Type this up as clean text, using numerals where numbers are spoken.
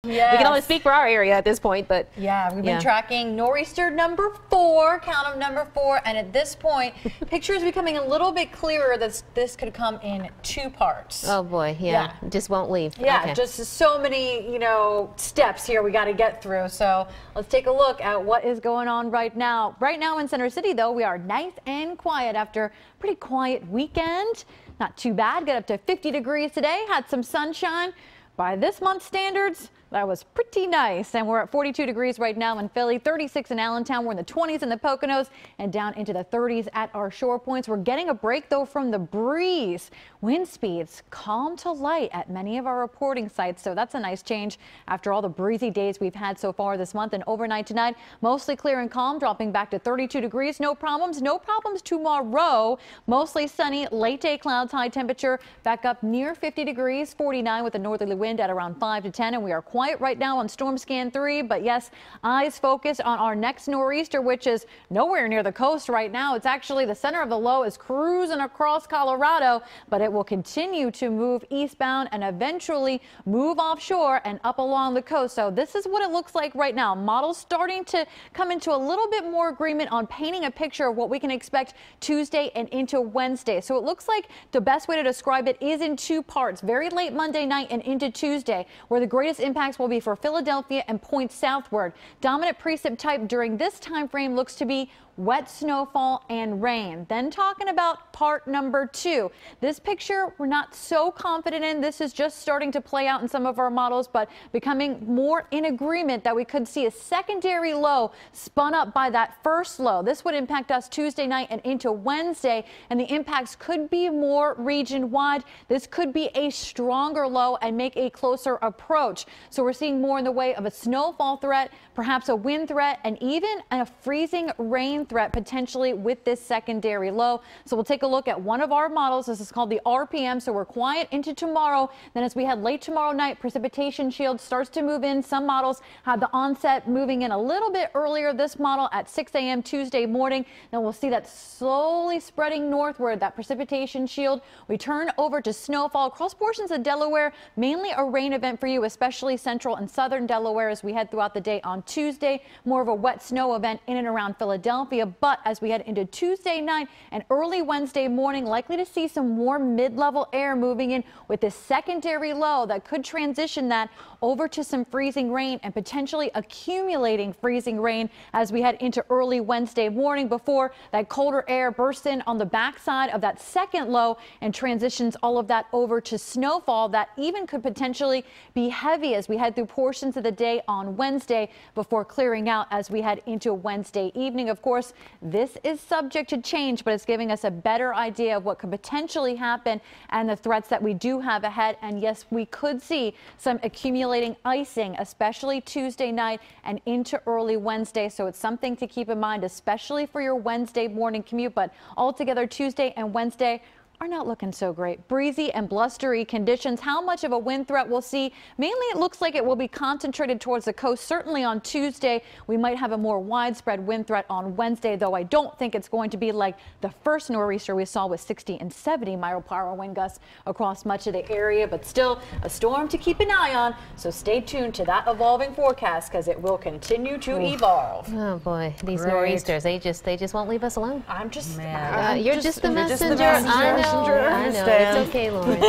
Yes. We can only speak for our area at this point, but yeah, we've been tracking nor'easter number 4, count them number 4, and at this point, picture is becoming a little bit clearer that this could come in 2 parts. oh boy, yeah. Just won't leave. Yeah, Okay. just so many, steps here we got to get through. So let's take a look at what is going on right now. Right now in Center City, though, we are nice and quiet after a pretty quiet weekend. Not too bad. Got up to 50 degrees today. Had some sunshine. By this month's standards, that was pretty nice. And we're at 42 degrees right now in Philly, 36 in Allentown. We're in the 20s in the Poconos and down into the 30s at our shore points. We're getting a break, though, from the breeze. Wind speeds calm to light at many of our reporting sites. So that's a nice change after all the breezy days we've had so far this month. And overnight tonight, mostly clear and calm, dropping back to 32 degrees. No problems. No problems tomorrow. Mostly sunny, late day clouds, high temperature back up near 50 degrees, 49 with a northerly wind at around 5 to 10. And we are quiet right now on Storm Scan 3, but yes, eyes focused on our next nor'easter, which is nowhere near the coast right now. It's actually the center of the low is cruising across Colorado, but it will continue to move eastbound and eventually move offshore and up along the coast. So this is what it looks like right now. Models starting to come into a little bit more agreement on painting a picture of what we can expect Tuesday and into Wednesday. So it looks like the best way to describe it is in 2 parts, very late Monday night and into Tuesday, where the greatest impacts will be for Philadelphia and points southward. Dominant precip type during this time frame looks to be wet snowfall and rain. Then talking about part number 2. This picture we're not so confident in. This is just starting to play out in some of our models, but becoming more in agreement that we could see a secondary low spun up by that first low. This would impact us Tuesday night and into Wednesday, and the impacts could be more region wide. This could be a stronger low and make a closer approach. So we're seeing more in the way of a snowfall threat, perhaps a wind threat, and even a freezing rain threat potentially with this secondary low. So we'll take a look at one of our models. This is called the RPM. So we're quiet into tomorrow. Then as we head late tomorrow night, precipitation shield starts to move in. Some models have the onset moving in a little bit earlier. This model at 6 a.m. Tuesday morning. Then we'll see that slowly spreading northward, that precipitation shield. We turn over to snowfall across portions of Delaware, mainly a rain event for you, especially central and southern Delaware as we head throughout the day on Tuesday. More of a wet snow event in and around Philadelphia. But as we head into Tuesday night and early Wednesday morning, likely to see some more mid-level air moving in with this secondary low that could transition that over to some freezing rain and potentially accumulating freezing rain as we head into early Wednesday morning before that colder air bursts in on the backside of that second low and transitions all of that over to snowfall that even could potentially be heavy as we head through portions of the day on Wednesday before clearing out as we head into Wednesday evening. Of course, this is subject to change, but it's giving us a better idea of what could potentially happen and the threats that we do have ahead. And yes, we could see some accumulating icing, especially Tuesday night and into early Wednesday. So it's something to keep in mind, especially for your Wednesday morning commute. But altogether, Tuesday and Wednesday are not looking so great. Breezy and blustery conditions. How much of a wind threat we'll see? Mainly it looks like it will be concentrated towards the coast. Certainly on Tuesday, we might have a more widespread wind threat on Wednesday, though I don't think it's going to be like the first nor'easter we saw with 60 and 70 mile per hour wind gusts across much of the area, but still a storm to keep an eye on. So stay tuned to that evolving forecast because it will continue to evolve. Oh boy, these nor'easters, they just won't leave us alone. I'm just, you're just the messenger. I know. I know. It's okay, Lauren.